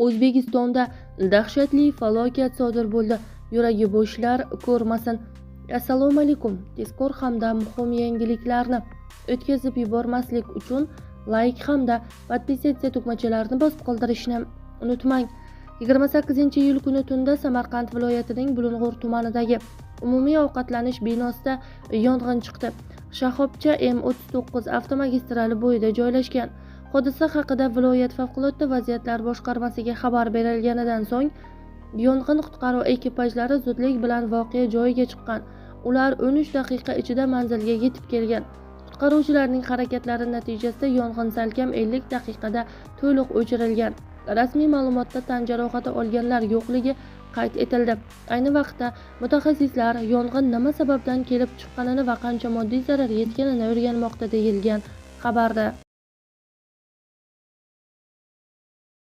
O'zbekistonda dahshatli falokat sodir bo'ldi. Yuragi bo'shlar ko'rmasin. Assalomu alaykum. Tezkor hamda muhim yangiliklarni o'tkazib yubormaslik uchun like hamda podpisatsiya tugmachalarini bosib qoldirishni unutmang. 28-iyul kuni tunda Samarqand viloyatining Bulung'ur tumanidagi umumiy ovqatlanish binosida yong'in chiqdi. Shaxobcha M39 avtomagistrali bo'yida joylashgan. Hodisa haqida viloyat favqulodda vaziyatlar boshqarmasiga xabar berilganidan so'ng yong'in qutqaruv ekipajlari zudlik bilan voqea joyiga chiqqan. Ular 13 daqiqa ichida manzilga yetib kelgan. Qutqaruvchilarning harakatlari natijasida yong'in salkam 50 daqiqada to'liq o'chirilgan. Rasmiy ma'lumotda tan jarohati olganlar yo'qligi qayd etildi. Ayni vaqtda mutaxassislar yong'in nima sababdan kelib chiqqanini va qancha moddiy zarar yetganini o'rganmoqda deyilgan xabarda.